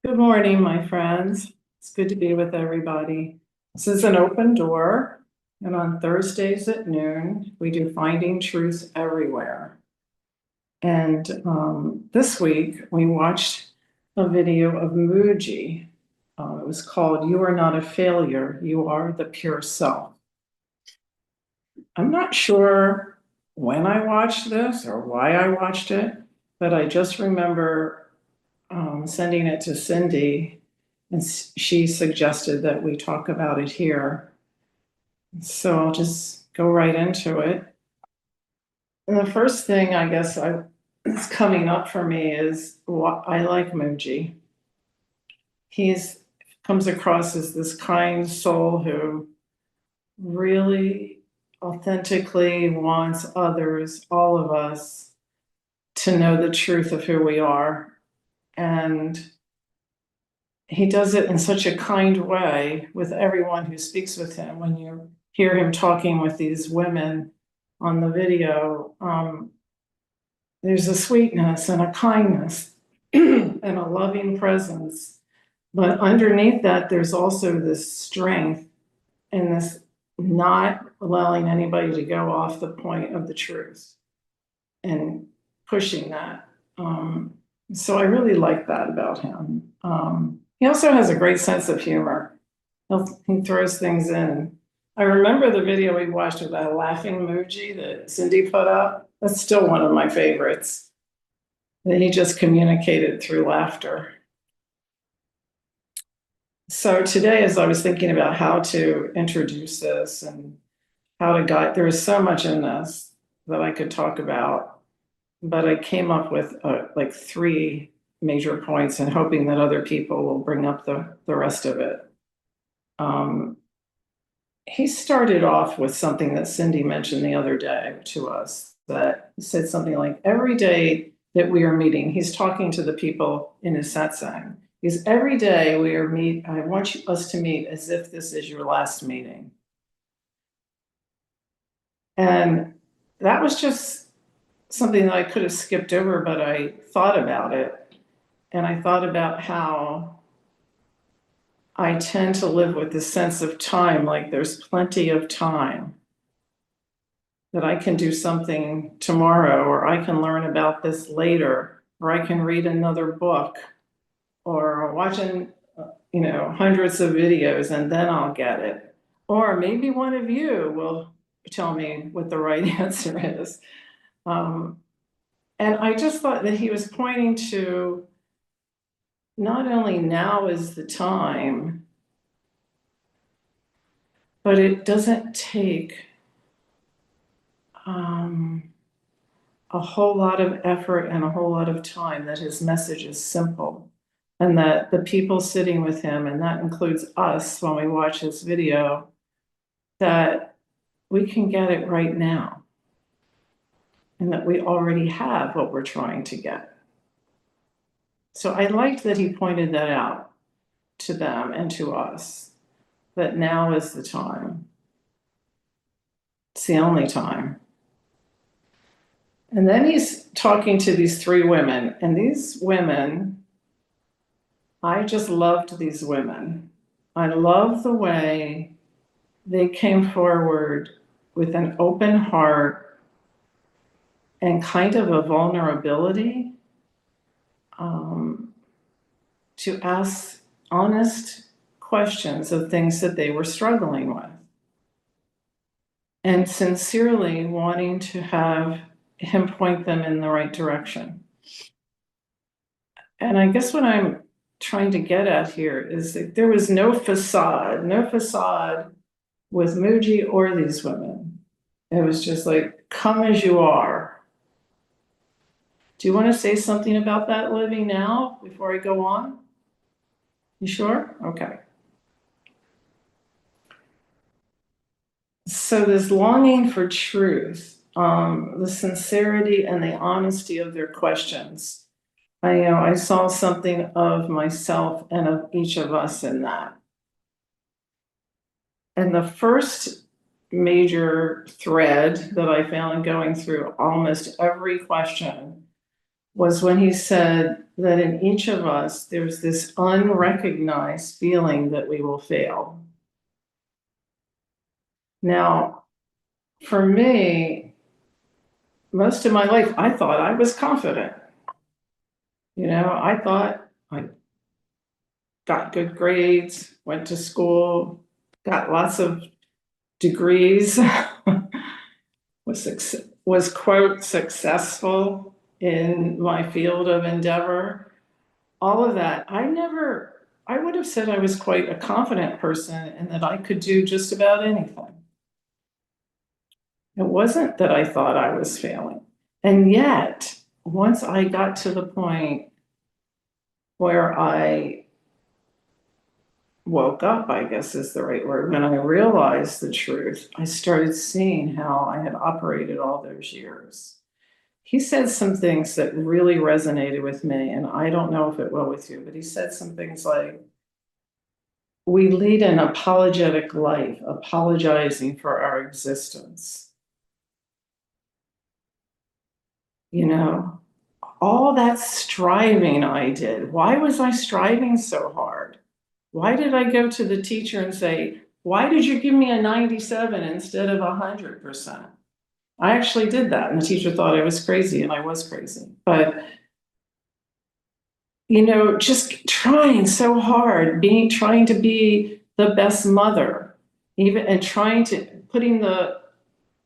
Good morning, my friends. It's good to be with everybody. This is an open door, and on Thursdays at noon, we do Finding Truth Everywhere. And this week, we watched a video of Muji. It was called You Are Not a Failure, You Are the Pure Self. I'm not sure when I watched this or why I watched it, but I just remember sending it to Cindy, and she suggested that we talk about it here. So I'll just go right into it. And the first thing I guess is coming up for me is what I like Muji. He's comes across as this kind soul who really authentically wants others, all of us, to know the truth of who we are. And he does it in such a kind way with everyone who speaks with him. When you hear him talking with these women on the video, there's a sweetness and a kindness and a loving presence. But underneath that, there's also this strength and this not allowing anybody to go off the point of the truth and pushing that. So I really like that about him. He also has a great sense of humor. He throws things in. I remember the video we watched of that laughing emoji that Cindy put up. That's still one of my favorites. That he just communicated through laughter. So today, as I was thinking about how to introduce this and how to guide, there is so much in this that I could talk about, but I came up with like three major points and hoping that other people will bring up the rest of it. He started off with something that Cindy mentioned the other day to us, that he said something like, every day that we are meeting, he's talking to the people in his satsang. Is every day we are meet, I want us to meet as if this is your last meeting. And that was just something that I could have skipped over, but I thought about it. And I thought about how I tend to live with this sense of time, like there's plenty of time, that I can do something tomorrow, or I can learn about this later, or I can read another book, or watching, hundreds of videos, and then I'll get it. Or maybe one of you will tell me what the right answer is. And I just thought that he was pointing to not only now is the time, but it doesn't take a whole lot of effort and a whole lot of time, that his message is simple, and that the people sitting with him, and that includes us when we watch this video, that we can get it right now, and that we already have what we're trying to get. So I liked that he pointed that out to them and to us, that now is the time. It's the only time. And then he's talking to these three women, and these women, I just loved these women. I love the way they came forward with an open heart and kind of a vulnerability, to ask honest questions of things that they were struggling with, and sincerely wanting to have him point them in the right direction. And I guess what I'm trying to get at here is that there was no facade with Muji or these women. It was just like, come as you are. Do you want to say something about that, Livy, now before I go on? You sure? Okay. So this longing for truth, the sincerity and the honesty of their questions. I saw something of myself and of each of us in that. And the first major thread that I found going through almost every question was when he said, that in each of us, there's this unrecognized feeling that we will fail. Now, for me, most of my life, I thought I was confident. I thought I got good grades, went to school, got lots of degrees, was quote successful in my field of endeavor. All of that. I would have said I was quite a confident person and that I could do just about anything. It wasn't that I thought I was failing. And yet, once I got to the point where I woke up, I guess is the right word, when I realized the truth, I started seeing how I had operated all those years. He said some things that really resonated with me, and I don't know if it will with you, but he said some things like, we lead an apologetic life, apologizing for our existence. All that striving I did. Why was I striving so hard? Why did I go to the teacher and say, why did you give me a 97 instead of 100%? I actually did that, and the teacher thought I was crazy, and I was crazy. But just trying so hard, trying to be the best mother, even, and putting the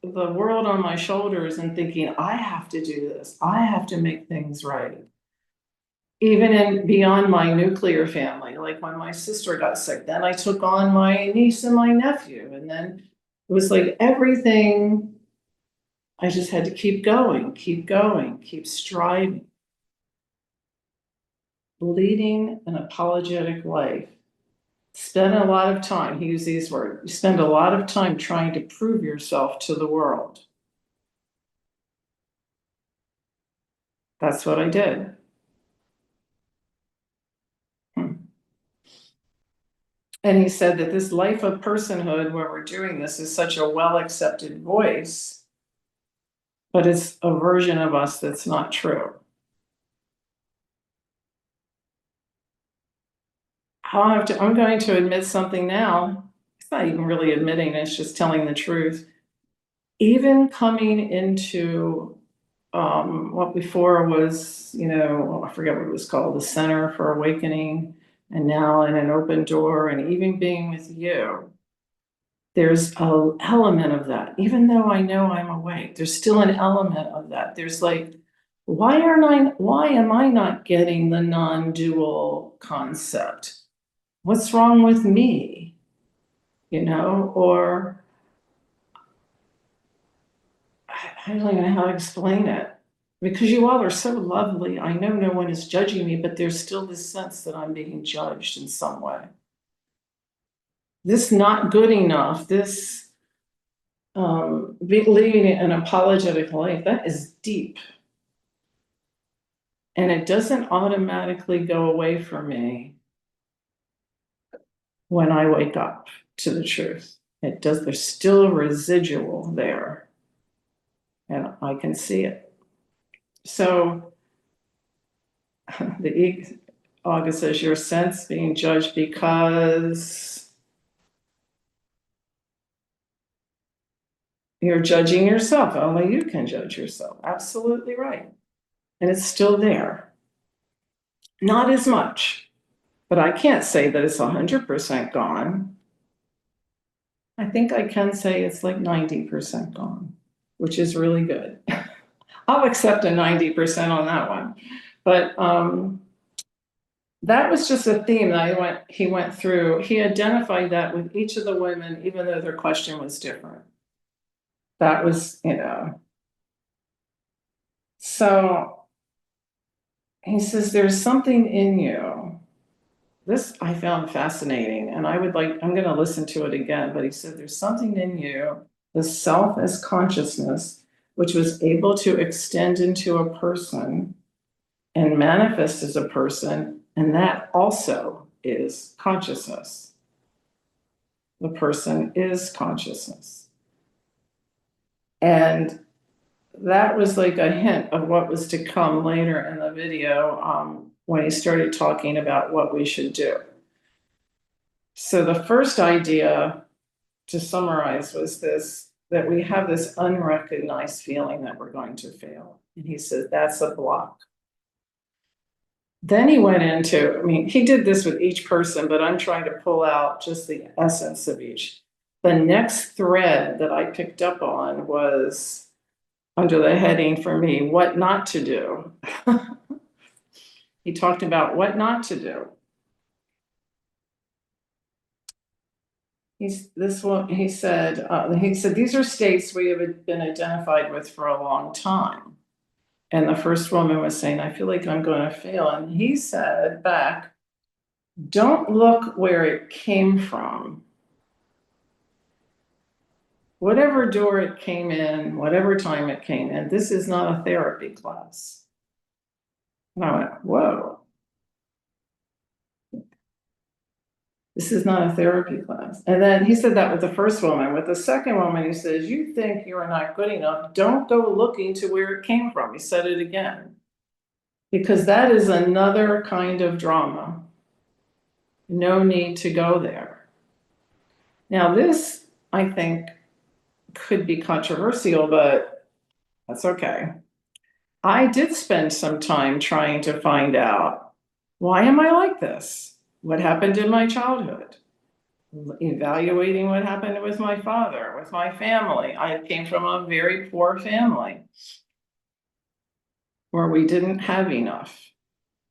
world on my shoulders and thinking, I have to do this. I have to make things right. Even beyond my nuclear family, like when my sister got sick, then I took on my niece and my nephew. And then it was like everything, I just had to keep going, keep striving. Leading an apologetic life. Spend a lot of time, he used these words, you spend a lot of time trying to prove yourself to the world. That's what I did. And he said that this life of personhood, where we're doing this, is such a well-accepted voice, but it's a version of us that's not true. I'm going to admit something now. It's not even really admitting, it's just telling the truth. Even coming into what before was, I forget what it was called, the Center for Awakening, and now in an open door, and even being with you, there's an element of that. Even though I know I'm awake, there's still an element of that. There's like, why am I not getting the non-dual concept? What's wrong with me? Or I don't even know how to explain it. Because you all are so lovely. I know no one is judging me, but there's still this sense that I'm being judged in some way. This not good enough, this leading an apologetic life, that is deep. And it doesn't automatically go away from me when I wake up to the truth. It does, there's still a residual there. And I can see it. So August says, your sense being judged because you're judging yourself. Only you can judge yourself. Absolutely right. And it's still there. Not as much, but I can't say that it's 100% gone. I think I can say it's like 90% gone, which is really good. I'll accept a 90% on that one. But that was just a theme that he went through. He identified that with each of the women, even though their question was different. That was, so he says, there's something in you. This I found fascinating, and I'm going to listen to it again, but he said, there's something in you, the self as consciousness, which was able to extend into a person and manifest as a person, and that also is consciousness. The person is consciousness. And that was like a hint of what was to come later in the video, when he started talking about what we should do. So the first idea, to summarize, was this, that we have this unrecognized feeling that we're going to fail. And he said, that's a block. Then he went into, I mean, he did this with each person, but I'm trying to pull out just the essence of each. The next thread that I picked up on was under the heading for me, what not to do. He talked about what not to do. He said, these are states we have been identified with for a long time. And the first woman was saying, I feel like I'm going to fail. And he said back, don't look where it came from. Whatever door it came in, whatever time it came in, this is not a therapy class. And I went, whoa. This is not a therapy class. And then he said that with the first woman. With the second woman, he says, you think you are not good enough. Don't go looking to where it came from. He said it again. Because that is another kind of drama. No need to go there. Now, this, I think, could be controversial, but that's okay. I did spend some time trying to find out, why am I like this? What happened in my childhood? Evaluating what happened with my father, with my family. I came from a very poor family where we didn't have enough.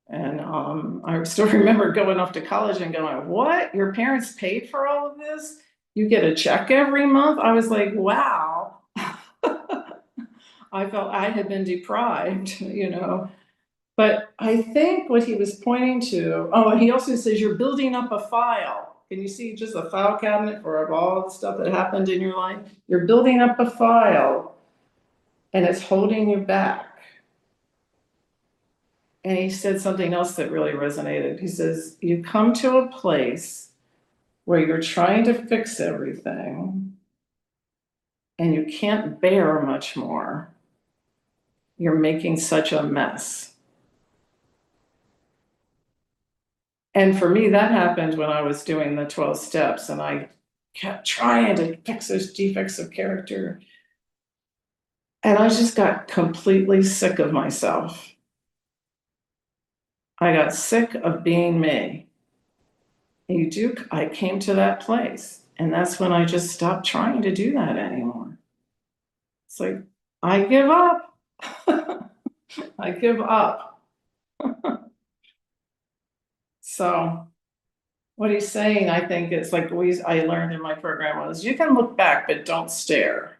And I still remember going off to college and going, what? Your parents paid for all of this? You get a check every month? I was like, wow. I felt I had been deprived, you know. But I think what he was pointing to, oh, he also says you're building up a file. Can you see just a file cabinet for all the stuff that happened in your life? You're building up a file and it's holding you back. And he said something else that really resonated. He says, you come to a place where you're trying to fix everything and you can't bear much more. You're making such a mess. And for me, that happened when I was doing the 12 steps and I kept trying to fix those defects of character. And I just got completely sick of myself. I got sick of being me. I came to that place. And that's when I just stopped trying to do that anymore. It's like, I give up. I give up. So what he's saying, I think, is like I learned in my program was, you can look back, but don't stare.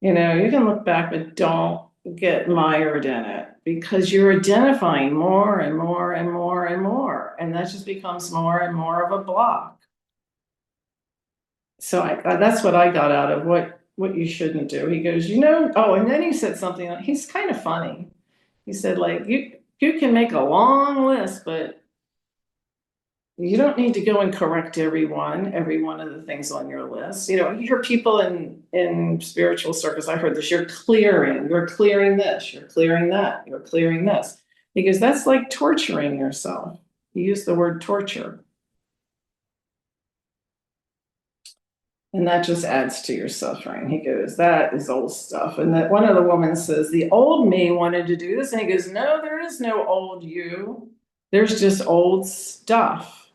You know, you can look back, but don't get mired in it because you're identifying more and more and more and more. And that just becomes more and more of a block. So that's what I got out of what you shouldn't do. He goes, you know, oh, and then he said something, he's kind of funny. He said, like, you can make a long list, but you don't need to go and correct every one of the things on your list. You know, you hear people in spiritual circles, I heard this, you're clearing this, you're clearing that, you're clearing this. Because that's like torturing yourself. You use the word torture. And that just adds to your suffering. He goes, that is old stuff. And that one of the women says, the old me wanted to do this. And he goes, no, there is no old you. There's just old stuff.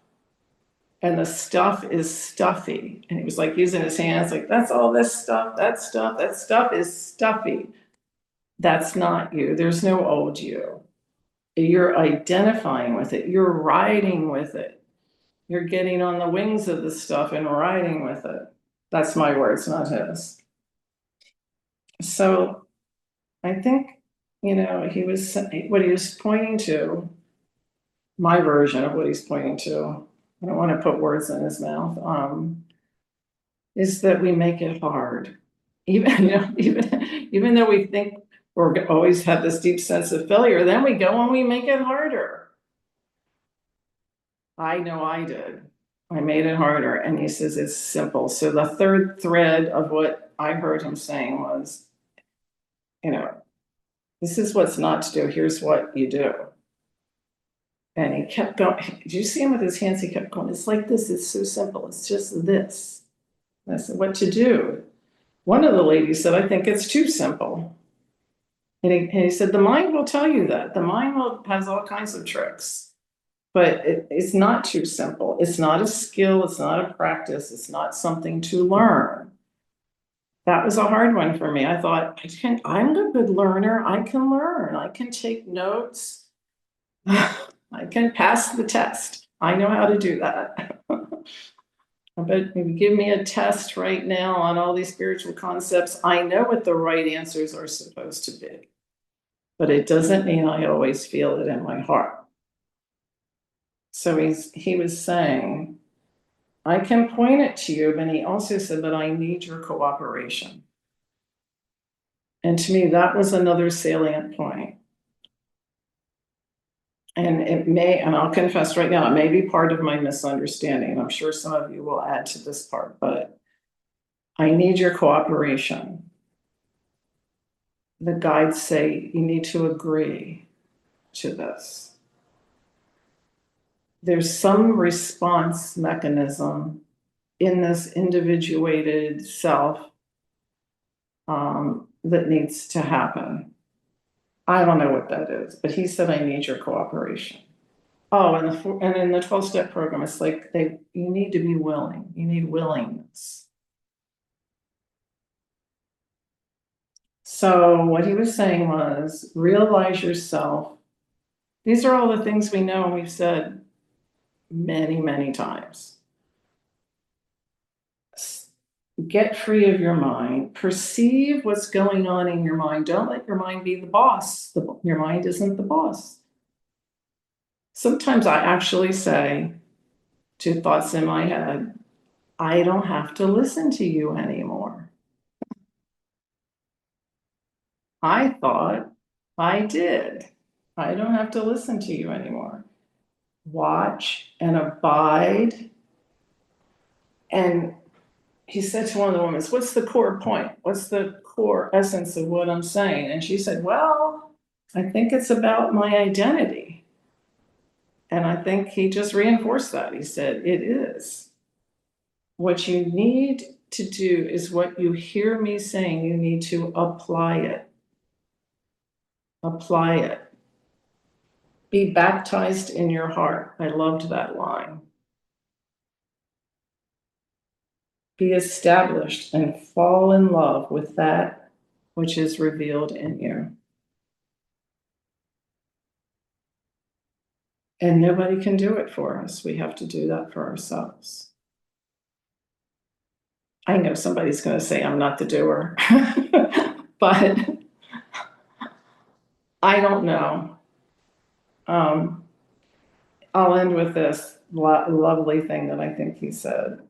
And the stuff is stuffy. And he was like using his hands, like, that's all this stuff, that stuff is stuffy. That's not you. There's no old you. You're identifying with it. You're riding with it. You're getting on the wings of the stuff and riding with it. That's my words, not his. So I think, you know, what he was pointing to, my version of what he's pointing to, I don't want to put words in his mouth, is that we make it hard. Even, you know, even though we think we're always have this deep sense of failure, then we go and we make it harder. I know I did. I made it harder. And he says it's simple. So the third thread of what I heard him saying was, you know, this is what's not to do. Here's what you do. And he kept going. Did you see him with his hands? He kept going, it's like this. It's so simple. It's just this. And I said, what to do? One of the ladies said, I think it's too simple. And he said, the mind will tell you that. The mind has all kinds of tricks, but it's not too simple. It's not a skill. It's not a practice. It's not something to learn. That was a hard one for me. I thought, I'm a good learner. I can learn. I can take notes. I can pass the test. I know how to do that. But maybe give me a test right now on all these spiritual concepts. I know what the right answers are supposed to be, but it doesn't mean I always feel it in my heart. So he was saying, I can point it to you, but he also said, but I need your cooperation. And to me, that was another salient point. And and I'll confess right now, it may be part of my misunderstanding. I'm sure some of you will add to this part, but I need your cooperation. The guides say you need to agree to this. There's some response mechanism in this individuated self that needs to happen. I don't know what that is, but he said, I need your cooperation. Oh, and in the 12-step program, it's like you need to be willing. You need willingness. So what he was saying was, realize yourself. These are all the things we know and we've said many, many times. Get free of your mind. Perceive what's going on in your mind. Don't let your mind be the boss. Your mind isn't the boss. Sometimes I actually say to thoughts in my head, I don't have to listen to you anymore. I thought I did. I don't have to listen to you anymore. Watch and abide. And he said to one of the women, what's the core point? What's the core essence of what I'm saying? And she said, well, I think it's about my identity. And I think he just reinforced that. He said, it is. What you need to do is what you hear me saying, you need to apply it. Apply it. Be baptized in your heart. I loved that line. Be established and fall in love with that which is revealed in you. And nobody can do it for us. We have to do that for ourselves. I know somebody's going to say I'm not the doer, but I don't know. I'll end with this lovely thing that I think he said.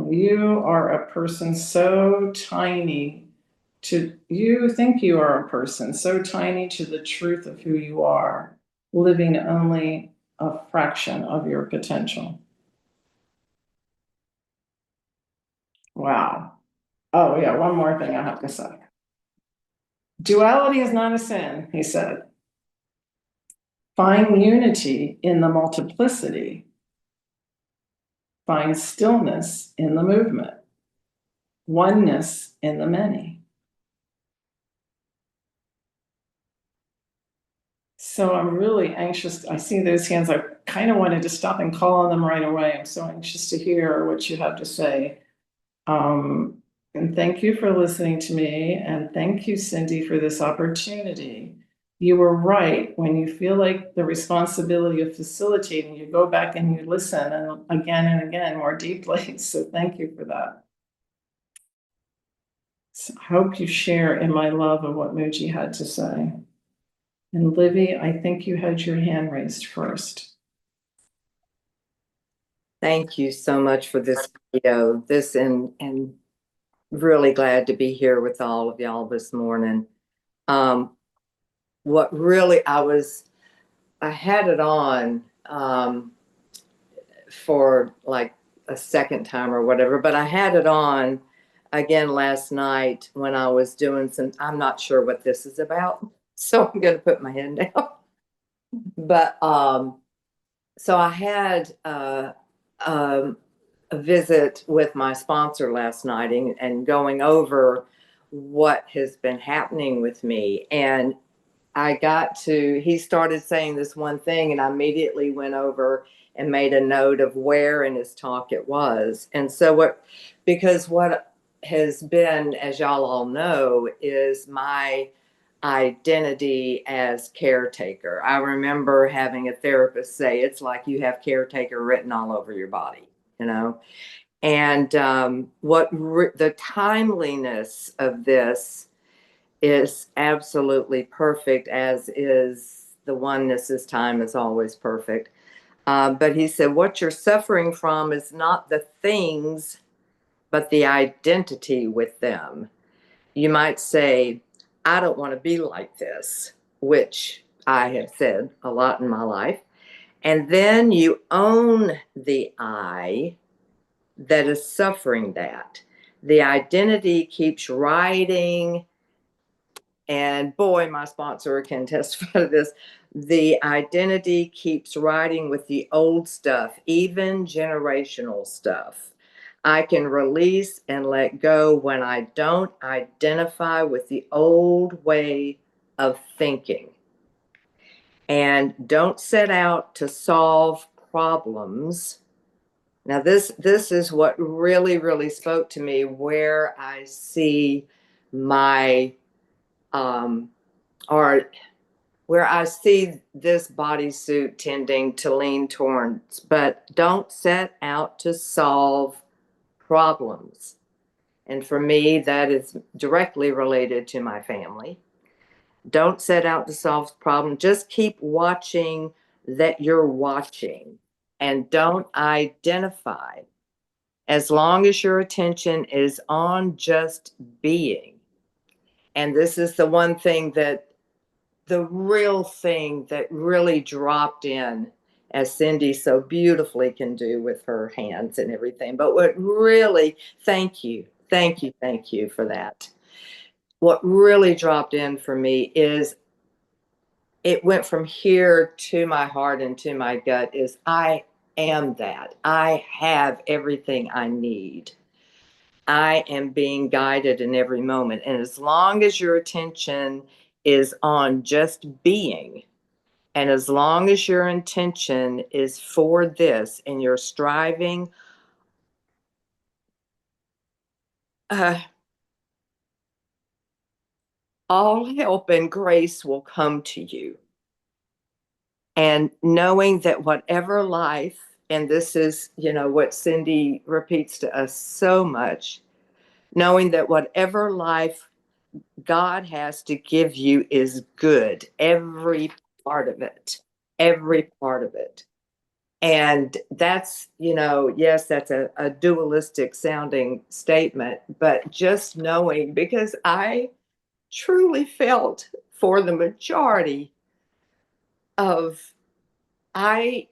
You are a person so tiny you think you are a person so tiny to the truth of who you are, living only a fraction of your potential. Wow. Oh yeah, one more thing I have to say. Duality is not a sin, he said. Find unity in the multiplicity. Find stillness in the movement. Oneness in the many. So I'm really anxious. I see those hands. I kind of wanted to stop and call on them right away. I'm so anxious to hear what you have to say. And thank you for listening to me. And thank you, Cindy, for this opportunity. You were right. When you feel like the responsibility of facilitating, you go back and you listen and again more deeply. So thank you for that. So I hope you share in my love of what Mooji had to say. And Livy, I think you had your hand raised first. Thank you so much for this video. And really glad to be here with all of y'all this morning. What really I had it on for like a second time or whatever, but I had it on again last night when I was doing I'm not sure what this is about, so I'm going to put my hand down. But so I had a visit with my sponsor last night and going over what has been happening with me. And he started saying this one thing, and I immediately went over and made a note of where in his talk it was. And so because what has been, as y'all all know, is my identity as caretaker. I remember having a therapist say, it's like you have caretaker written all over your body, you know? And the timeliness of this is absolutely perfect, as is the oneness. This time is always perfect. But he said, what you're suffering from is not the things, but the identity with them. You might say, I don't want to be like this, which I have said a lot in my life. And then you own the I that is suffering that. The identity keeps riding, and boy, my sponsor can testify to this. The identity keeps riding with the old stuff, even generational stuff. I can release and let go when I don't identify with the old way of thinking. And don't set out to solve problems. Now, this is what really, really spoke to me, where I see my or where I see this bodysuit tending to lean towards, but don't set out to solve problems. And for me, that is directly related to my family. Don't set out to solve problems. Just keep watching that you're watching, and don't identify. As long as your attention is on just being. And this is the one thing that the real thing that really dropped in, as Cindy so beautifully can do with her hands and everything. But what really, thank you for that. What really dropped in for me is it went from here to my heart and to my gut is I am that. I have everything I need. I am being guided in every moment. And as long as your attention is on just being, and as long as your intention is for this and you're striving, all help and grace will come to you. And knowing that whatever life, and this is, what Cindy repeats to us so much, knowing that whatever life God has to give you is good, every part of it, every part of it. And that's, yes, that's a dualistic sounding statement, but just knowing, because I truly felt for the majority of, I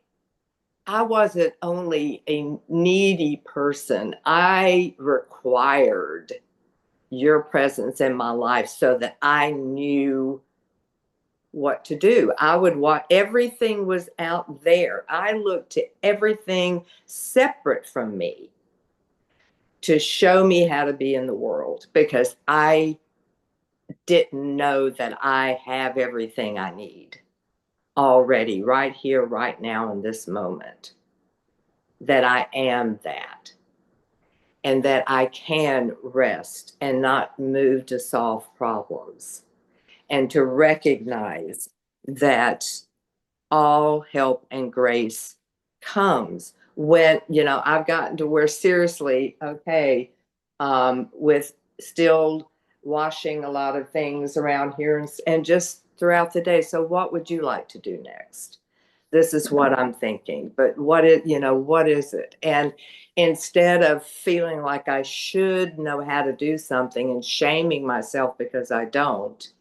wasn't only a needy person, I required your presence in my life so that I knew what to do. I would watch, everything was out there. I looked to everything separate from me to show me how to be in the world, because I didn't know that I have everything I need already right here, right now, in this moment, that I am that, and that I can rest and not move to solve problems, and to recognize that all help and grace comes when, I've gotten to where, seriously, okay, with still washing a lot of things around here and just throughout the day. So what would you like to do next? This is what I'm thinking, but what is it? And instead of feeling like I should know how to do something and shaming myself because I don't,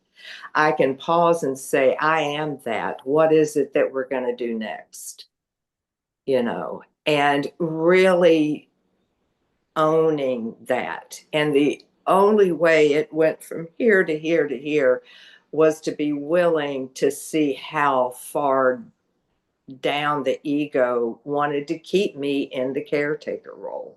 I can pause and say, I am that. What is it that we're going to do next? And really owning that. And the only way it went from here to here to here was to be willing to see how far down the ego wanted to keep me in the caretaker role.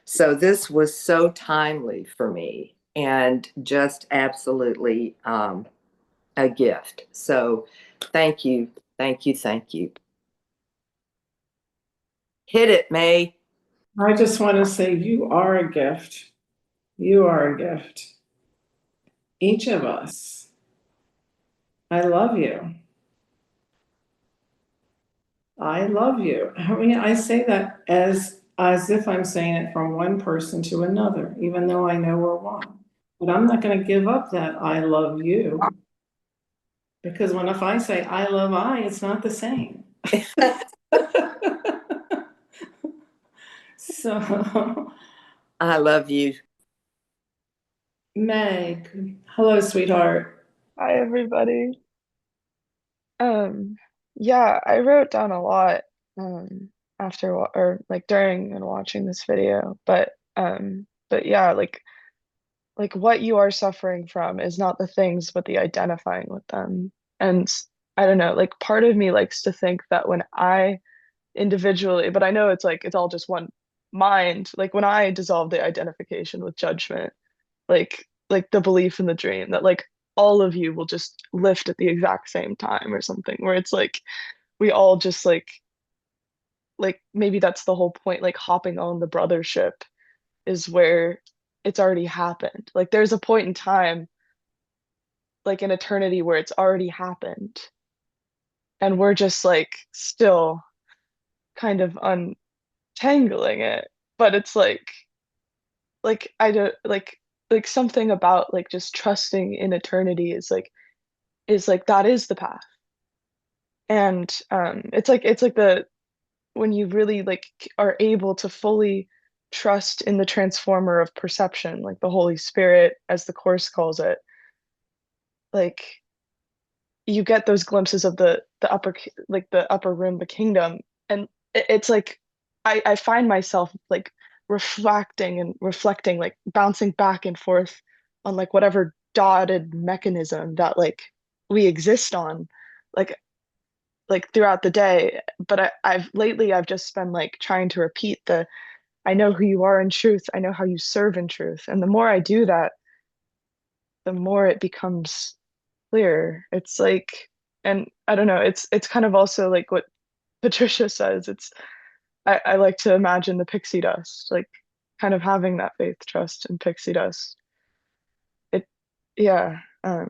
So this was so timely for me and just absolutely a gift. So thank you, thank you, thank you. Hit it, May. I just want to say you are a gift. You are a gift. Each of us. I love you. I love you. I mean, I say that as if I'm saying it from one person to another, even though I know we're one. But I'm not going to give up that I love you. Because if I say I love I, it's not the same. So, I love you. Meg, hello, sweetheart. Hi, everybody. Um, yeah, I wrote down a lot after or like during and watching this video, but yeah, like what you are suffering from is not the things, but the identifying with them. And I don't know, like part of me likes to think that when I individually, but I know it's like it's all just one mind, like when I dissolve the identification with judgment, like the belief in the dream that like all of you will just lift at the exact same time or something where it's like we all just like maybe that's the whole point, like hopping on the brothership is where it's already happened. Like there's a point in time like in eternity where it's already happened and we're just like still kind of untangling it, but it's like I don't like something about like just trusting in eternity is like that is the path. And it's like the when you really like are able to fully trust in the transformer of perception, like the Holy Spirit, as the Course calls it, like you get those glimpses of the upper like the upper room, the kingdom, and it's like I find myself like reflecting and reflecting, like bouncing back and forth on like whatever dotted mechanism that like we exist on, like throughout the day. But I've lately I've just been like trying to repeat the I know who you are in truth, I know how you serve in truth. And the more I do that, the more it becomes clear. It's like, and I don't know, it's kind of also like what Patricia says. It's I like to imagine the pixie dust, like kind of having that faith, trust, and pixie dust. It, yeah. What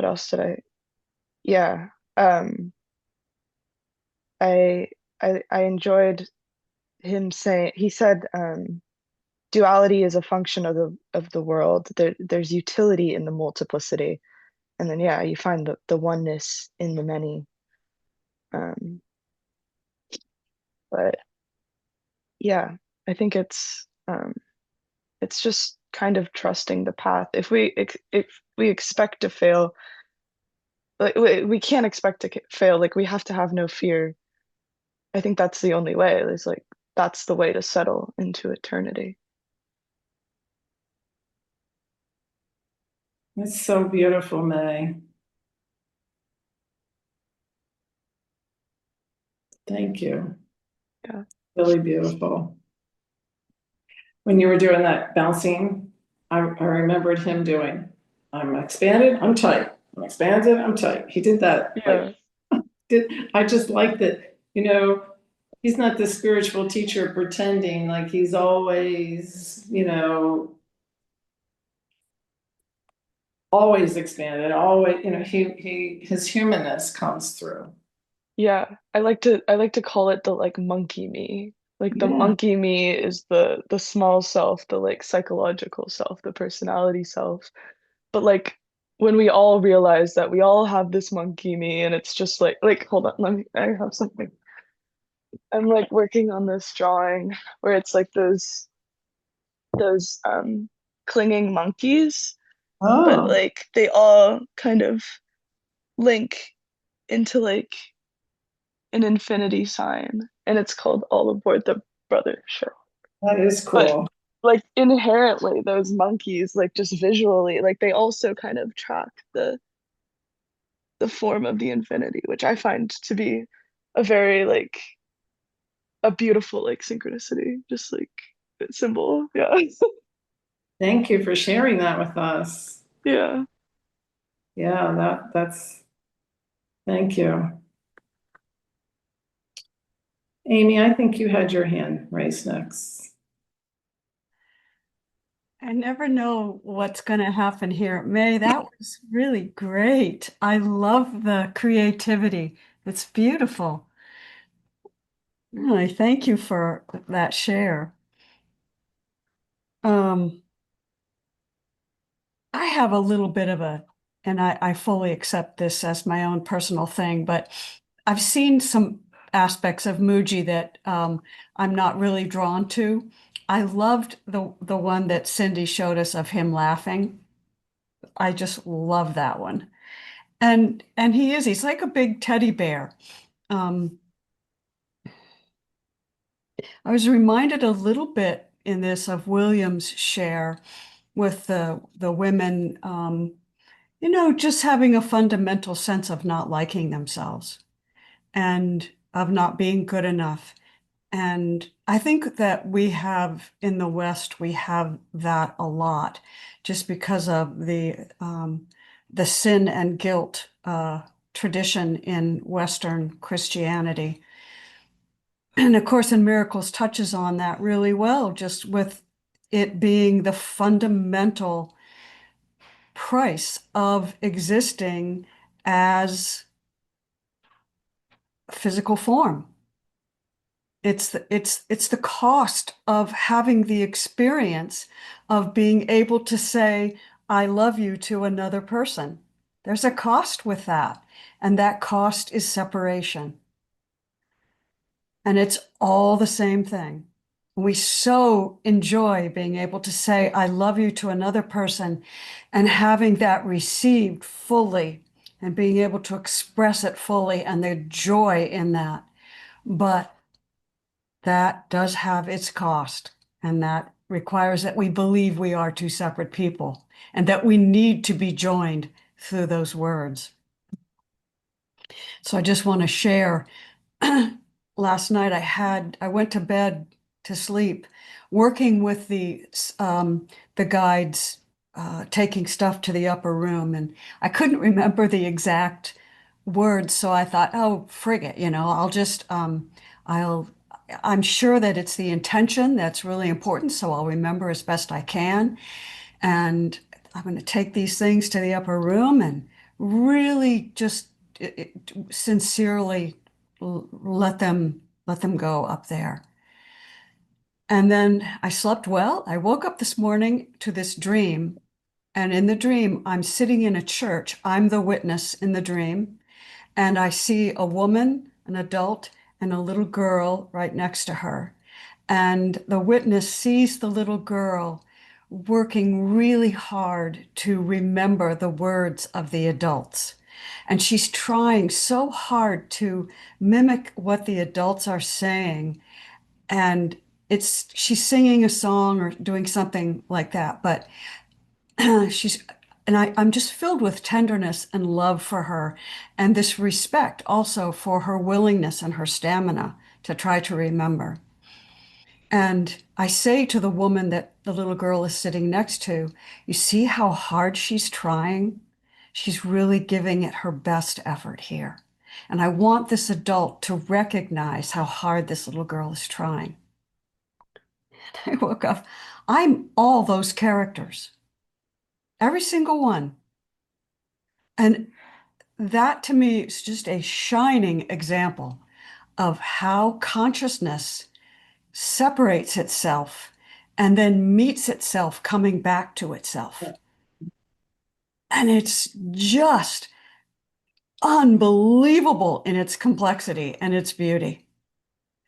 else did I? Yeah. Um, I I enjoyed him saying he said duality is a function of the world. There's utility in the multiplicity, and then yeah, you find the oneness in the many. Um, but yeah, I think it's just kind of trusting the path. If we expect to fail, like we can't expect to fail. Like we have to have no fear. I think that's the only way. It's like that's the way to settle into eternity. It's so beautiful, May. Thank you. Yeah. Really beautiful. When you were doing that bouncing, I remembered him doing, I'm expanded, I'm tight. I'm expanded, I'm tight. He did that Yeah. I just like that, he's not the spiritual teacher pretending like he's always, always expanded, always, his humanness comes through. Yeah, I like to call it the like monkey me. Like the Yeah. monkey me is the small self, the like psychological self, the personality self. But like when we all realize that we all have this monkey me and it's just like hold on, let me I have something. I'm like working on this drawing where it's like those clinging monkeys, but Oh, like they all kind of link into like an infinity sign, and it's called All Aboard the Brothership. That is But cool. like inherently, those monkeys, like just visually, like they also kind of track the form of the infinity, which I find to be a very like a beautiful like synchronicity, just like symbol. Yeah. Thank you for sharing that with us. Yeah. Yeah, that's, thank you. Amy, I think you had your hand raised next. I never know what's going to happen here. May, that was really great. I love the creativity. It's beautiful. Really, thank you for that share. Um, I have a little bit of and I fully accept this as my own personal thing, but I've seen some aspects of Muji that I'm not really drawn to. I loved the one that Cindy showed us of him laughing. I just love that one. And he's like a big teddy bear. Um, I was reminded a little bit in this of William's share with the women, just having a fundamental sense of not liking themselves and of not being good enough. And I think that we have in the West, we have that a lot just because of the sin and guilt tradition in Western Christianity. And of course, in Miracles touches on that really well, just with it being the fundamental price of existing as physical form. It's the cost of having the experience of being able to say, I love you to another person. There's a cost with that, and that cost is separation. And it's all the same thing. We so enjoy being able to say, I love you to another person and having that received fully and being able to express it fully and the joy in that. But that does have its cost, and that requires that we believe we are two separate people and that we need to be joined through those words. So I just want to share. Last night I went to bed to sleep, working with the guides, taking stuff to the upper room, and I couldn't remember the exact words, so I thought, oh, frig it, I'll just I'm sure that it's the intention that's really important, so I'll remember as best I can. And I'm going to take these things to the upper room and really just sincerely let them go up there. And then I slept well. I woke up this morning to this dream, and in the dream, I'm sitting in a church. I'm the witness in the dream, and I see a woman, an adult, and a little girl right next to her. And the witness sees the little girl working really hard to remember the words of the adults. And she's trying so hard to mimic what the adults are saying. And she's singing a song or doing something like that, but I'm just filled with tenderness and love for her, and this respect also for her willingness and her stamina to try to remember. And I say to the woman that the little girl is sitting next to, you see how hard she's trying? She's really giving it her best effort here. And I want this adult to recognize how hard this little girl is trying. I woke up, I'm all those characters, every single one. And that to me is just a shining example of how consciousness separates itself and then meets itself coming back to itself. And it's just unbelievable in its complexity and its beauty.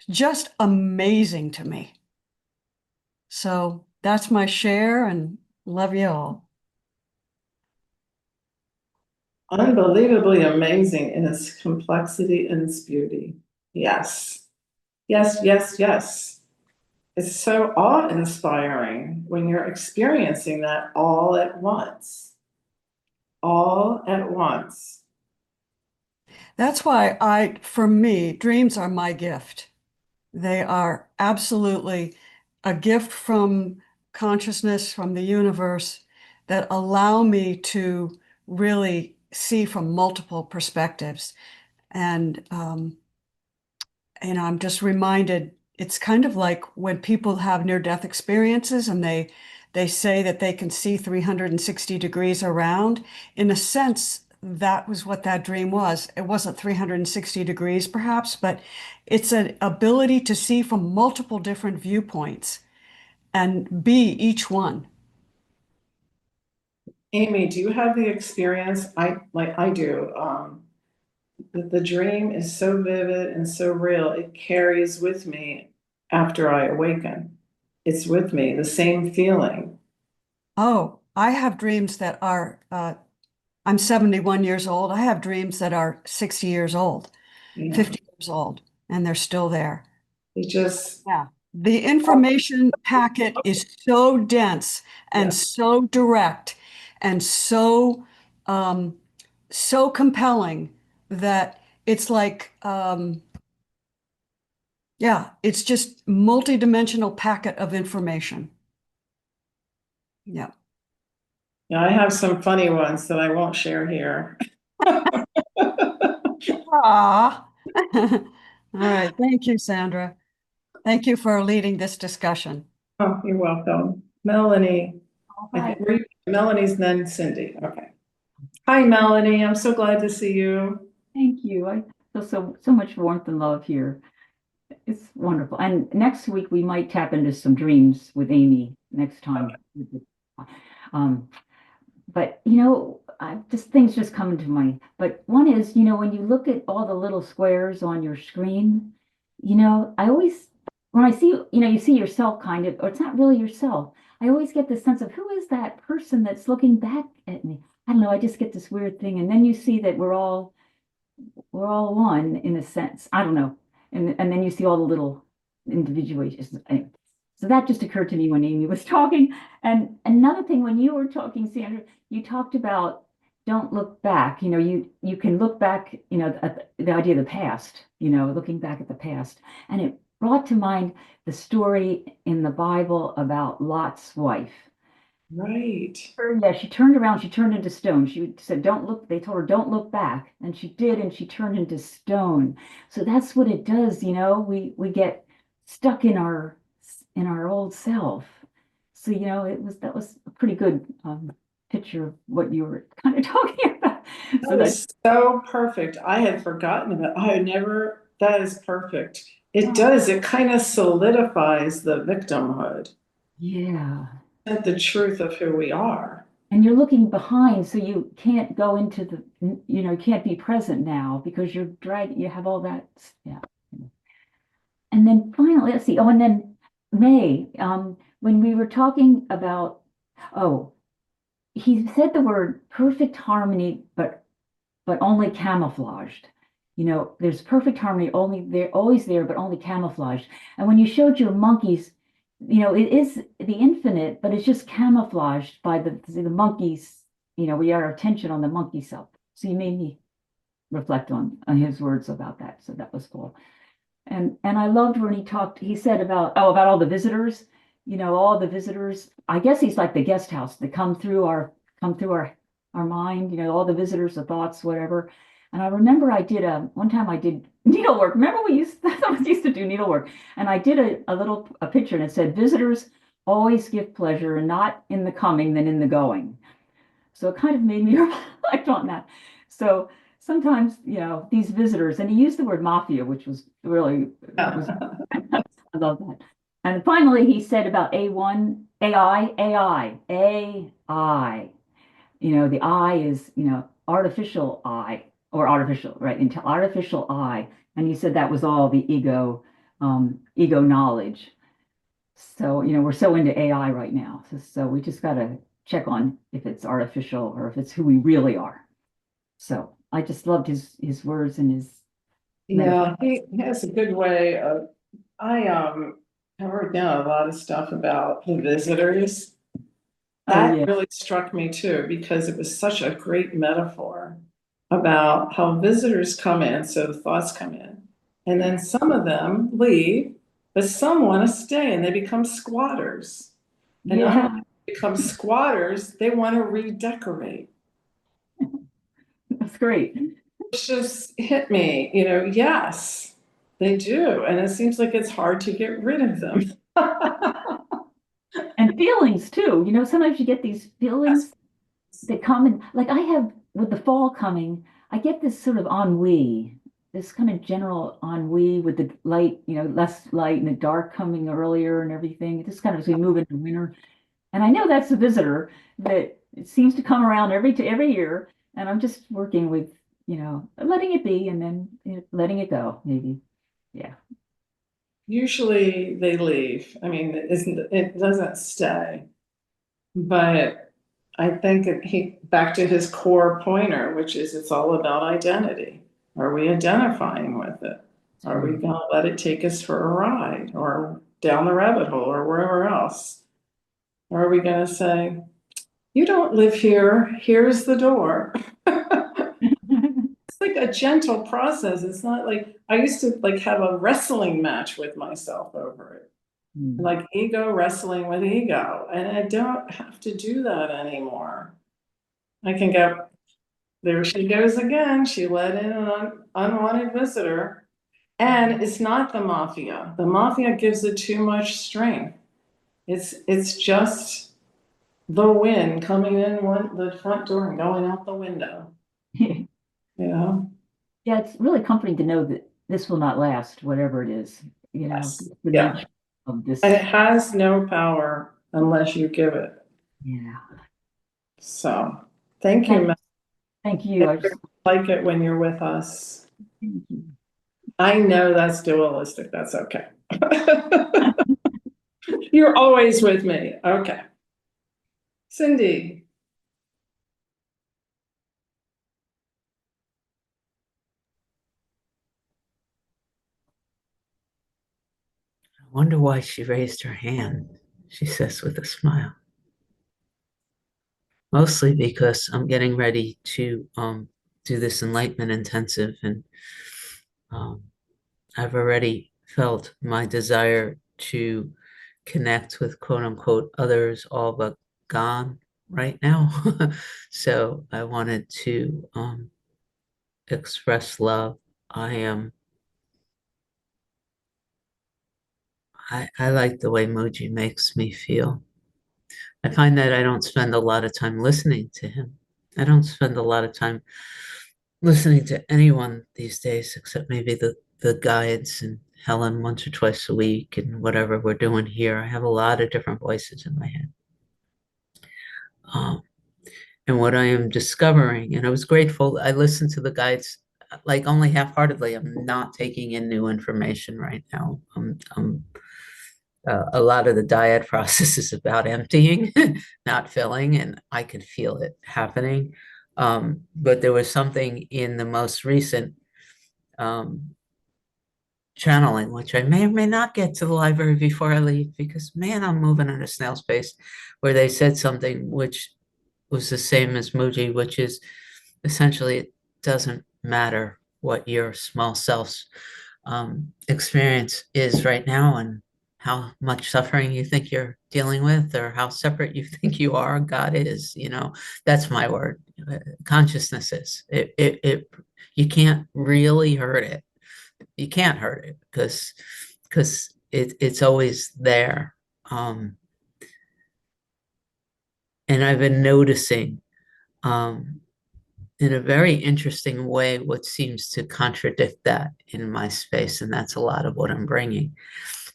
Just amazing to me. So that's my share, and love you all. Unbelievably amazing in its complexity and its beauty. Yes. Yes, yes, yes. It's so awe-inspiring when you're experiencing that all at once. All at once. That's why for me, dreams are my gift. They are absolutely a gift from consciousness, from the universe, that allow me to really see from multiple perspectives. And, I'm just reminded, it's kind of like when people have near-death experiences and they say that they can see 360 degrees around. In a sense, that was what that dream was. It wasn't 360 degrees perhaps, but it's an ability to see from multiple different viewpoints and be each one. Amy, do you have the experience? I do. The dream is so vivid and so real, it carries with me after I awaken. It's with me, the same feeling. Oh, I have dreams that are, I'm 71 years old. I have dreams that are 60 years old, You know, 50 years old, and they're still there. it just, Yeah. The information packet is so dense and yeah. so direct and so compelling that it's like, yeah, it's just multidimensional packet of information. Yeah. Yeah, I have some funny ones that I won't share here. Ah. All right. Thank you, Sandra. Thank you for leading this discussion. Oh, you're welcome. Melanie, I Hi. think Melanie's then Cindy. Okay. Hi, Melanie. I'm so glad to see you. Thank you. I feel so much warmth and love here. It's wonderful. And next week we might tap into some dreams with Amy next time. Um, but things just come into mind. But one is, when you look at all the little squares on your screen, I always, when I see, you see yourself kind of, or it's not really yourself. I always get this sense of who is that person that's looking back at me? I don't know. I just get this weird thing. And then you see that we're all one in a sense. I don't know. And then you see all the little individuations. So that just occurred to me when Amy was talking. And another thing, when you were talking, Sandra, you talked about don't look back. You can look back, at the idea of the past, looking back at the past. And it brought to mind the story in the Bible about Lot's wife. Right. Yeah, she turned around, she turned into stone. She said, don't look, they told her, don't look back. And she did, and she turned into stone. So that's what it does, we get stuck in our old self. So, that was a pretty good picture of what you were kind of talking about. So That is so perfect. I had forgotten about that is perfect. It does, it kind of solidifies the victimhood. yeah. And the truth of who we are. And you're looking behind, so you can't go into the, you can't be present now because you have all that, yeah. And then finally, let's see. Oh, and then May, when we were talking about, he said the word perfect harmony, but only camouflaged. There's perfect harmony always there, but only camouflaged. And when you showed your monkeys, it is the infinite, but it's just camouflaged by the monkeys. We are attention on the monkey self. So you made me reflect on his words about that. So that was cool. And I loved when he said about all the visitors, all the visitors. I guess he's like the guest house that come through our mind, all the visitors, the thoughts, whatever. And I remember one time I did needlework. Remember we used to do needlework, and I did a picture, and it said, visitors always give pleasure, and not in the coming, than in the going. So it kind of made me reflect on that. So sometimes, these visitors, and he used the word mafia, which was really, I love that. And finally, he said about AI. The I is, artificial I, or artificial, right? Into artificial I. And you said that was all the ego knowledge. So, we're so into AI right now. So we just got to check on if it's artificial or if it's who we really are. So I just loved his words and his. Yeah, he has a good way of, I wrote down a lot of stuff about the visitors. Oh, That yeah. really struck me too, because it was such a great metaphor about how visitors come in, so thoughts come in, and then some of them leave, but some want to stay and they become squatters. And not Yeah. only become squatters, they want to redecorate. That's great. It just hit me, yes, they do. And it seems like it's hard to get rid of them. And feelings too. Sometimes you get these feelings that come in, like I have with the fall coming, I get this sort of ennui, this kind of general ennui with the light, less light and the dark coming earlier and everything. It just kind of as we move into winter. And I know that's a visitor that it seems to come around every year. And I'm just working with, letting it be and then letting it go, maybe. Yeah. Usually they leave. I mean, it doesn't stay. But I think back to his core pointer, which is it's all about identity. Are we identifying with it? Are we going to let it take us for a ride or down the rabbit hole or wherever else? Or are we going to say, you don't live here, here's the door? It's like a gentle process. It's not like I used to have a wrestling match with myself over it. Like ego wrestling with ego. And I don't have to do that anymore. I can go, there she goes again. She let in an unwanted visitor. And it's not the mafia. The mafia gives it too much strength. It's just the wind coming in the front door and going out the window. Yeah, it's really comforting to know that this will not last, whatever it is. Yes. The Yeah. nature of this. And it has no power unless you give it. Yeah. So thank you, Matt. Thank you. I like it when you're with us. Thank you. I know that's dualistic. That's okay. You're always with me. Okay. Cindy. I wonder why she raised her hand, she says with a smile. Mostly because I'm getting ready to do this enlightenment intensive, and I've already felt my desire to connect with quote unquote others all but gone right now. So I wanted to express love. I like the way Muji makes me feel. I find that I don't spend a lot of time listening to him. I don't spend a lot of time listening to anyone these days, except maybe the guides and Helen once or twice a week and whatever we're doing here. I have a lot of different voices in my head. And what I am discovering, and I was grateful, I listened to the guides like only half-heartedly. I'm not taking in new information right now. A lot of the diet process is about emptying, not filling, and I could feel it happening. But there was something in the most recent channeling, which I may or may not get to the library before I leave, because man, I'm moving at a snail's pace, where they said something which was the same as Muji, which is essentially it doesn't matter what your small self's experience is right now and how much suffering you think you're dealing with or how separate you think you are. God is, that's my word. Consciousness is. You can't really hurt it. You can't hurt it because it's always there. And I've been noticing in a very interesting way what seems to contradict that in my space, and that's a lot of what I'm bringing.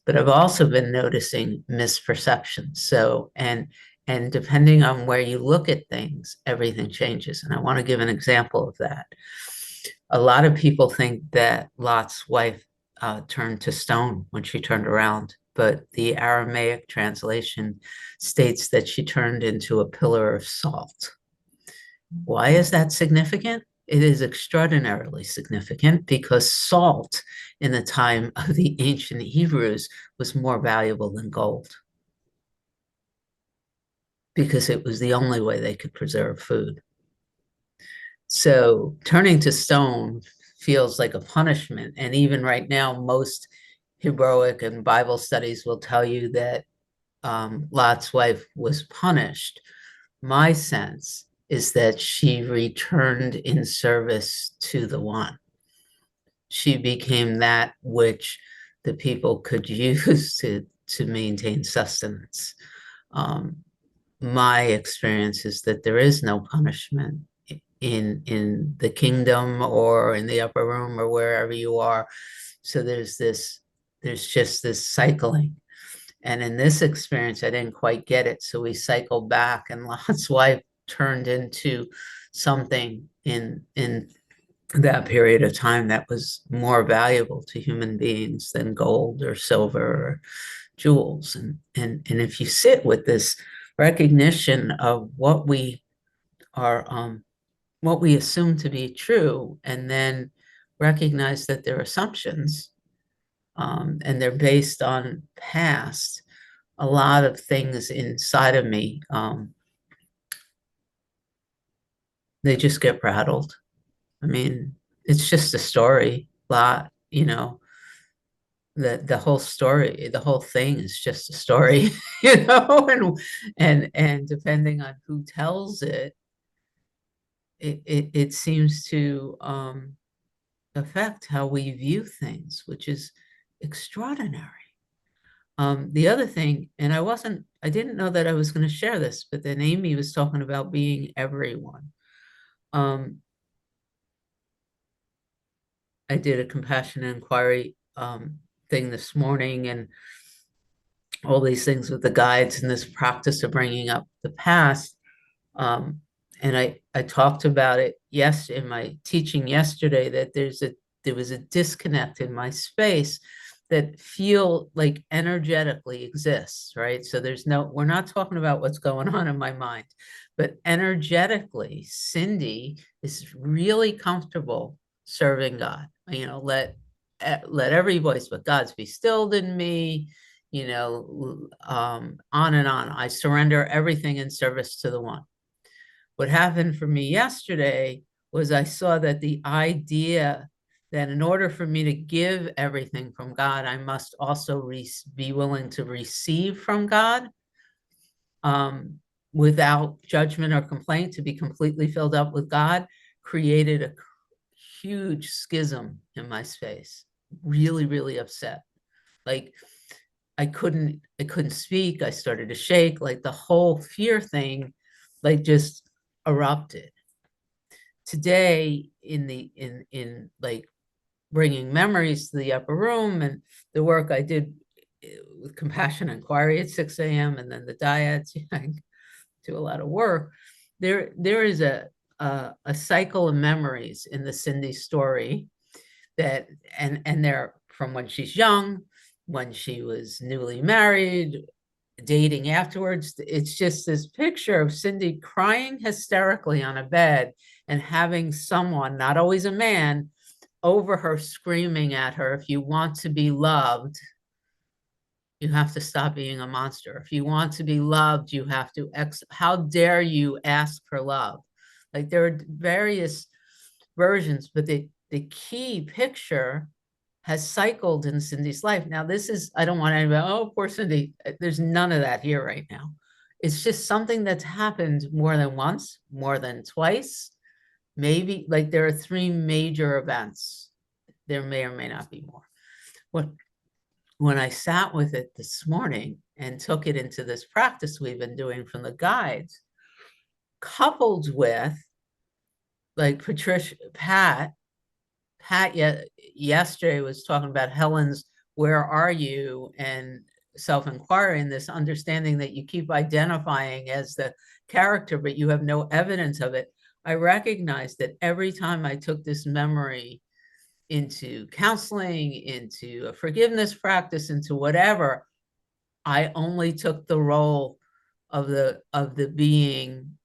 But I've also been noticing misperceptions. So, and depending on where you look at things, everything changes. And I want to give an example of that. A lot of people think that Lot's wife turned to stone when she turned around, but the Aramaic translation states that she turned into a pillar of salt. Why is that significant? It is extraordinarily significant because salt in the time of the ancient Hebrews was more valuable than gold, because it was the only way they could preserve food. So turning to stone feels like a punishment. And even right now, most Heroic and Bible studies will tell you that Lot's wife was punished. My sense is that she returned in service to the one. She became that which the people could use to maintain sustenance. My experience is that there is no punishment in the kingdom or in the upper room or wherever you are. So there's just this cycling. And in this experience, I didn't quite get it. So we cycled back, and Lot's wife turned into something in that period of time that was more valuable to human beings than gold or silver or jewels. And if you sit with this recognition of what we are, what we assume to be true, and then recognize that they're assumptions, and they're based on past, a lot of things inside of me, they just get rattled. I mean, it's just a story, Lot, the whole story, the whole thing is just a story, and depending on who tells it, it seems to affect how we view things, which is extraordinary. The other thing, and I didn't know that I was going to share this, but then Amy was talking about being everyone. I did a compassion inquiry thing this morning, and all these things with the guides and this practice of bringing up the past. And I talked about it in my teaching yesterday, that there was a disconnect in my space that feel like energetically exists, right? So we're not talking about what's going on in my mind, but energetically, Cindy is really comfortable serving God. Let every voice but God's be stilled in me, on and on. I surrender everything in service to the one. What happened for me yesterday was I saw that the idea that in order for me to give everything from God, I must also be willing to receive from God, without judgment or complaint, to be completely filled up with God, created a huge schism in my space. Really, really upset. Like I couldn't speak. I started to shake. Like the whole fear thing, like just erupted. Today, in like bringing memories to the upper room and the work I did with compassion inquiry at 6 a.m. and then the dyads, I do a lot of work. There is a cycle of memories in the Cindy story that, and they're from when she's young, when she was newly married, dating afterwards. It's just this picture of Cindy crying hysterically on a bed and having someone, not always a man, over her screaming at her, if you want to be loved, you have to stop being a monster. If you want to be loved, you have to, how dare you ask for love? Like there are various versions, but the key picture has cycled in Cindy's life. Now, I don't want anybody, oh, poor Cindy. There's none of that here right now. It's just something that's happened more than once, more than twice. Maybe, like there are 3 major events. There may or may not be more. When I sat with it this morning and took it into this practice we've been doing from the guides, coupled with like Pat yesterday was talking about Helen's "Where Are You?" and self-inquiry, and this understanding that you keep identifying as the character, but you have no evidence of it. I recognized that every time I took this memory into counseling, into a forgiveness practice, into whatever, I only took the role of the being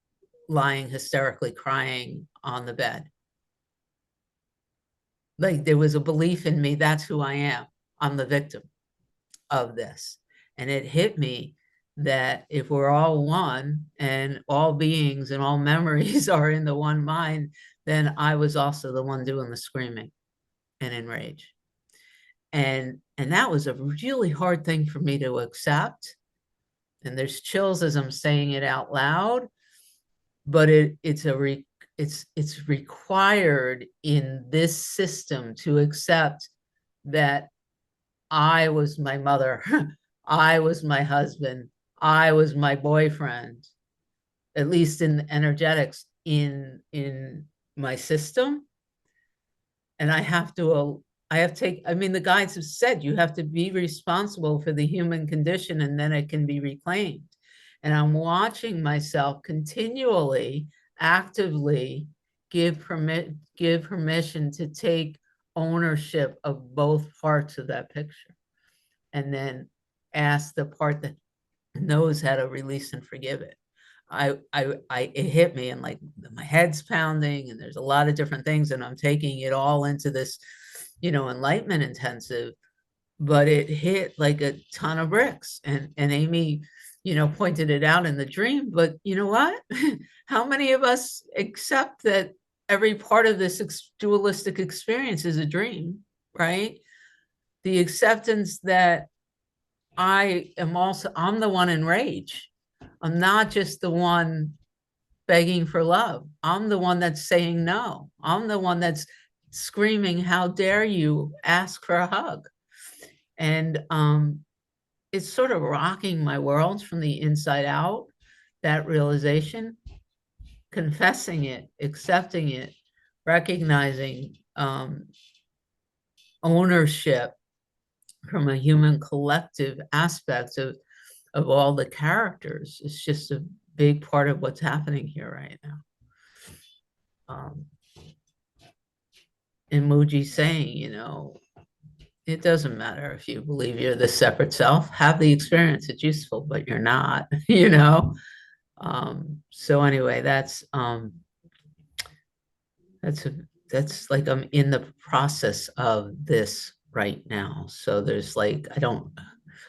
lying hysterically crying on the bed. like there was a belief in me, that's who I am. I'm the victim of this. And it hit me that if we're all one and all beings and all memories are in the one mind, then I was also the one doing the screaming and enrage. And that was a really hard thing for me to accept. And there's chills as I'm saying it out loud, but it's required in this system to accept that I was my mother, I was my husband, I was my boyfriend, at least in the energetics in my system. And I have to I mean, the guides have said you have to be responsible for the human condition and then it can be reclaimed. And I'm watching myself continually, actively give permission to take ownership of both parts of that picture. And then ask the part that knows how to release and forgive it. It hit me and like my head's pounding and there's a lot of different things and I'm taking it all into this, enlightenment intensive, but it hit like a ton of bricks. And Amy, pointed it out in the dream, but you know what? How many of us accept that every part of this dualistic experience is a dream, right? The acceptance that I'm the one in rage. I'm not just the one begging for love. I'm the one that's saying no. I'm the one that's screaming, how dare you ask for a hug? And it's sort of rocking my world from the inside out, that realization, confessing it, accepting it, recognizing ownership from a human collective aspect of all the characters. It's just a big part of what's happening here right now. And Mooji's saying, it doesn't matter if you believe you're the separate self, have the experience, it's useful, but you're not, So anyway, that's like I'm in the process of this right now. So there's like,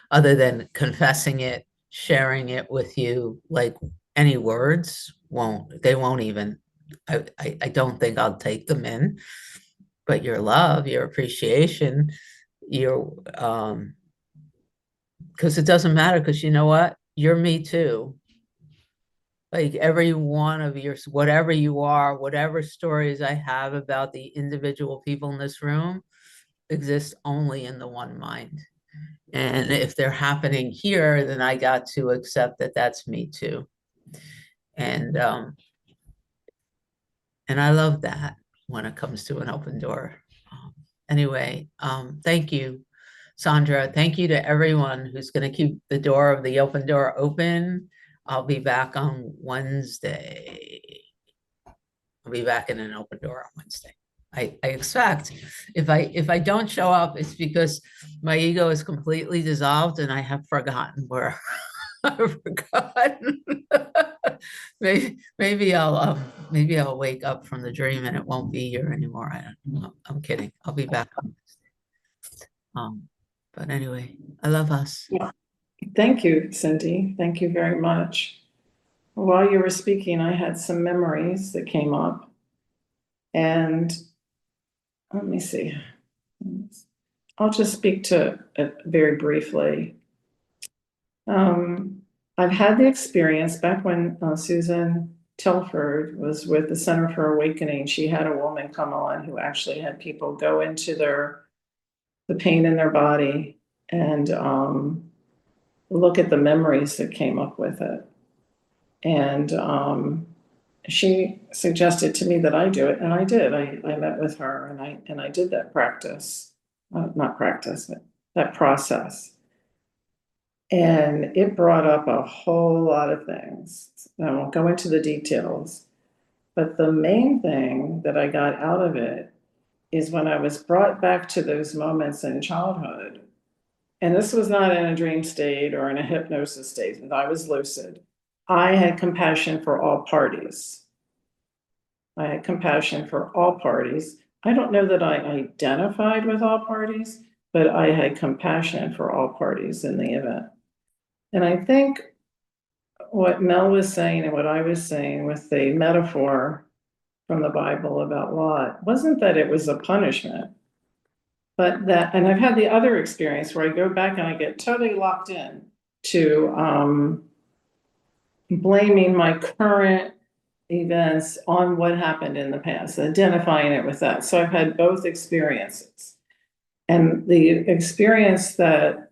other than confessing it, sharing it with you, like any words won't even, I don't think I'll take them in, but your love, your appreciation, because it doesn't matter, because you know what? You're me too. Like every one of yours, whatever you are, whatever stories I have about the individual people in this room exist only in the one mind. And if they're happening here, then I got to accept that that's me too. And I love that when it comes to an open door. Anyway, thank you, Sandra. Thank you to everyone who's going to keep the door of the open door open. I'll be back on Wednesday. I'll be back in an open door on Wednesday. I expect if I don't show up, it's because my ego is completely dissolved and I have forgotten where I've forgotten. maybe I'll wake up from the dream and it won't be here anymore. I don't know. I'm kidding. I'll be back on Wednesday. But anyway, I love us. Yeah. Thank you, Cindy. Thank you very much. While you were speaking, I had some memories that came up. And let me see. I'll just speak to it very briefly. I've had the experience back when Susan Telford was with the Center for Awakening. She had a woman come on who actually had people go into the pain in their body and look at the memories that came up with it. And she suggested to me that I do it, and I did. I met with her and I did that practice, not practice, but that process. And it brought up a whole lot of things. I won't go into the details, but the main thing that I got out of it is when I was brought back to those moments in childhood, and this was not in a dream state or in a hypnosis state, I was lucid. I had compassion for all parties. I had compassion for all parties, I don't know that I identified with all parties, but I had compassion for all parties in the event. And I think what Mel was saying and what I was saying with the metaphor from the Bible about Lot wasn't that it was a punishment, but that, and I've had the other experience where I go back and I get totally locked in to blaming my current events on what happened in the past, identifying it with that. So I've had both experiences. And the experience that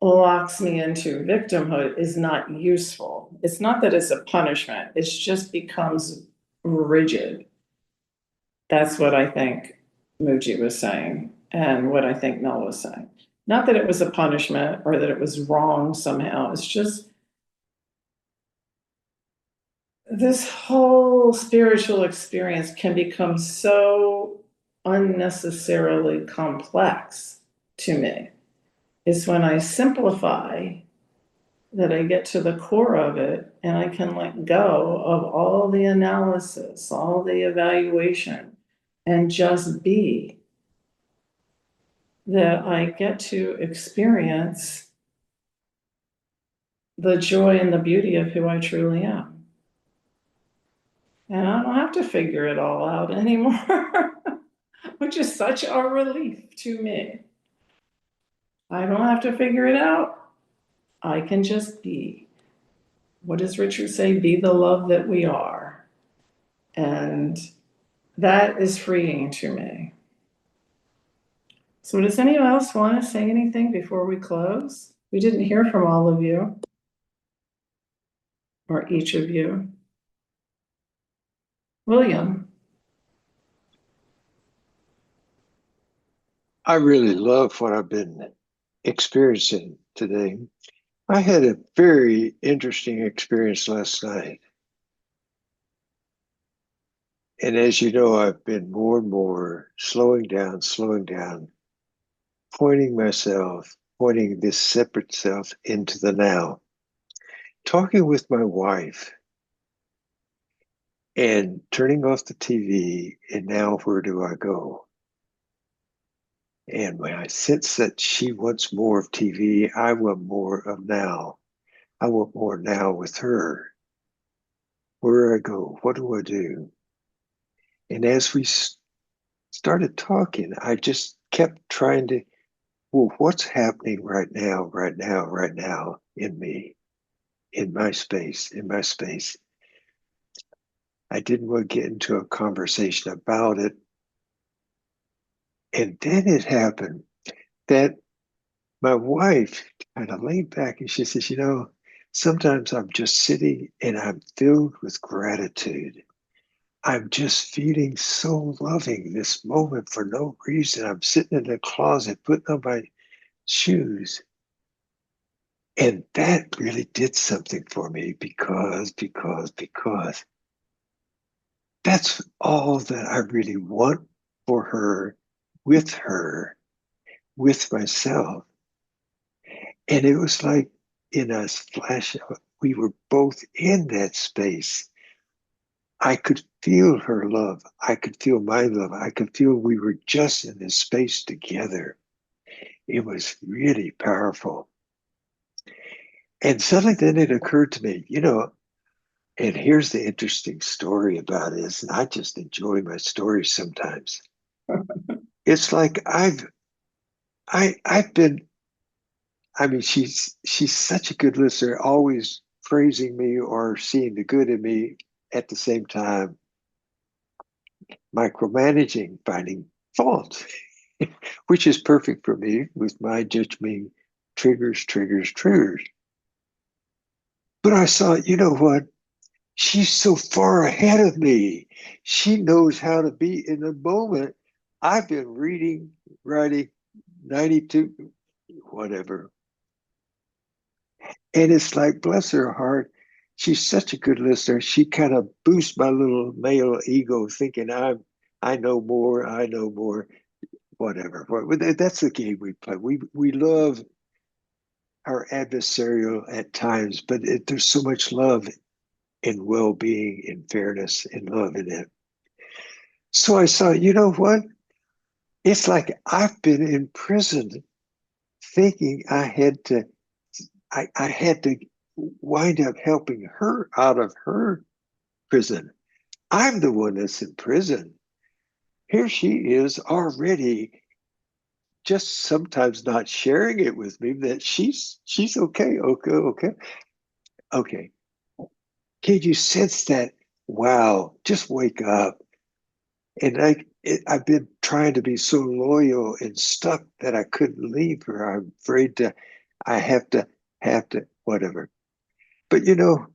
locks me into victimhood is not useful. It's not that it's a punishment, it just becomes rigid. That's what I think Muji was saying and what I think Mel was saying. Not that it was a punishment or that it was wrong somehow. It's just this whole spiritual experience can become so unnecessarily complex to me. It's when I simplify that I get to the core of it and I can let go of all the analysis, all the evaluation, and just be. That I get to experience the joy and the beauty of who I truly am. And I don't have to figure it all out anymore, which is such a relief to me. I don't have to figure it out. I can just be. What does Richard say? Be the love that we are. And that is freeing to me. So does anyone else want to say anything before we close? We didn't hear from all of you, or each of you. William. I really love what I've been experiencing today. I had a very interesting experience last night. And as you know, I've been more and more slowing down, pointing this separate self into the now. Talking with my wife and turning off the TV, and now where do I go? And when I sense that she wants more of TV, I want more of now. I want more now with her. Where do I go? What do I do? And as we started talking, I just kept trying to, well, what's happening right now in me, in my space. I didn't want to get into a conversation about it. And then it happened that my wife kind of laid back and she says, sometimes I'm just sitting and I'm filled with gratitude. I'm just feeling so loving this moment for no reason. I'm sitting in the closet, putting on my shoes. And that really did something for me because that's all that I really want for her, with myself. And it was like in a flash, we were both in that space. I could feel her love. I could feel my love. I could feel we were just in this space together. It was really powerful. And suddenly then it occurred to me, and here's the interesting story about it, and I just enjoy my stories sometimes. It's like I've been, she's such a good listener, always praising me or seeing the good in me, at the same time micromanaging, finding fault, which is perfect for me with my judgment triggers. But I saw, you know what? She's so far ahead of me. She knows how to be in the moment. I've been reading, writing 92, whatever. And it's like, bless her heart, she's such a good listener. She kind of boosts my little male ego thinking I know more, whatever. That's the game we play. We love our adversarial at times, but there's so much love and well-being and fairness and love in it. So I saw, you know what? It's like I've been in prison thinking I had to wind up helping her out of her prison. I'm the one that's in prison. Here she is already, just sometimes not sharing it with me that she's okay, okay. Can you sense that? Wow, just wake up. And I've been trying to be so loyal and stuck that I couldn't leave her. I'm afraid to, I have to, whatever. But you know,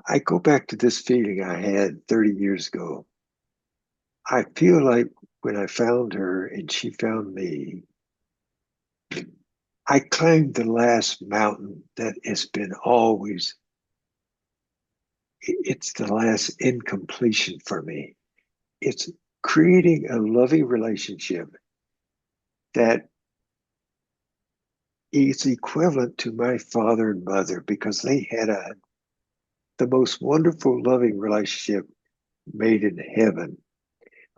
I go back to this feeling I had 30 years ago. I feel like when I found her and she found me, I climbed the last mountain that has been always, it's the last incompletion for me. It's creating a loving relationship that is equivalent to my father and mother because they had the most wonderful, loving relationship made in heaven.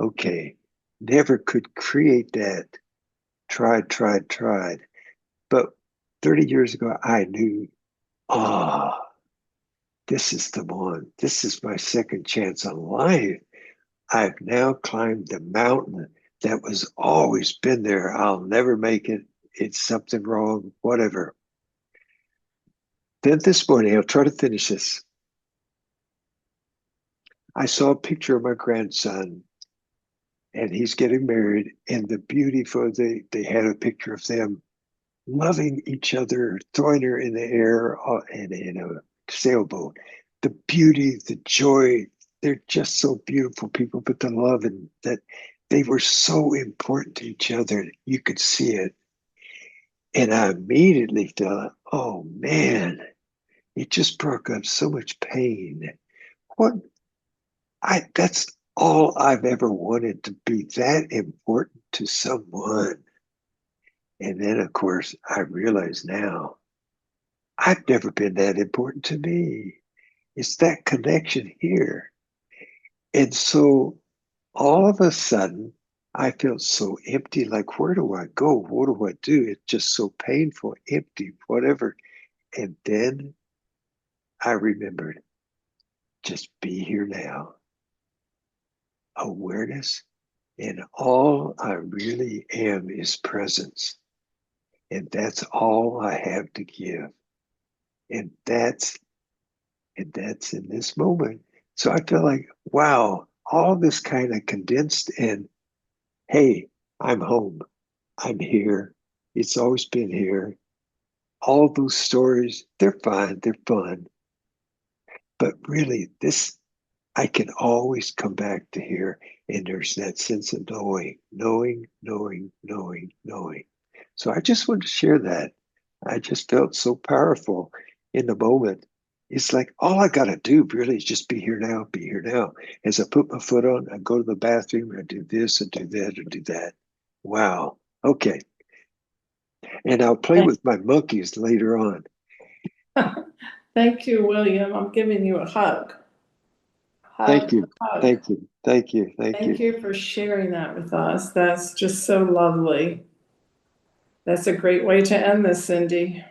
Okay, never could create that. Tried. But 30 years ago, I knew, ah, this is the one. This is my second chance on life. I've now climbed the mountain that was always been there. I'll never make it. It's something wrong, whatever. Then this morning, I'll try to finish this. I saw a picture of my grandson, and he's getting married. And the beauty for they had a picture of them loving each other, throwing her in the air in a sailboat. The beauty, the joy, they're just so beautiful people, but the love and that they were so important to each other. You could see it. And I immediately thought, oh man, it just brought up so much pain. What that's all I've ever wanted, to be that important to someone. And then of course I realize now I've never been that important to me. It's that connection here. And so all of a sudden, I felt so empty. Like, where do I go? What do I do? It's just so painful, empty, whatever. And then I remembered, just be here now. Awareness. And all I really am is presence. And that's all I have to give. And that's in this moment. So I feel like, wow, all this kind of condensed in, hey, I'm home. I'm here. It's always been here. All those stories, they're fine, they're fun. But really, this, I can always come back to here. And there's that sense of knowing. So I just want to share that. I just felt so powerful in the moment. It's like all I got to do really is just be here now, be here now. As I put my foot on, I go to the bathroom, I do this, I do that, I do that. Wow. Okay. And I'll play with my monkeys later on. Thank you, William. I'm giving you a hug. Thank you. Hug. Thank you. Thank you for sharing that with us. That's just so lovely. That's a great way to end this, Cindy.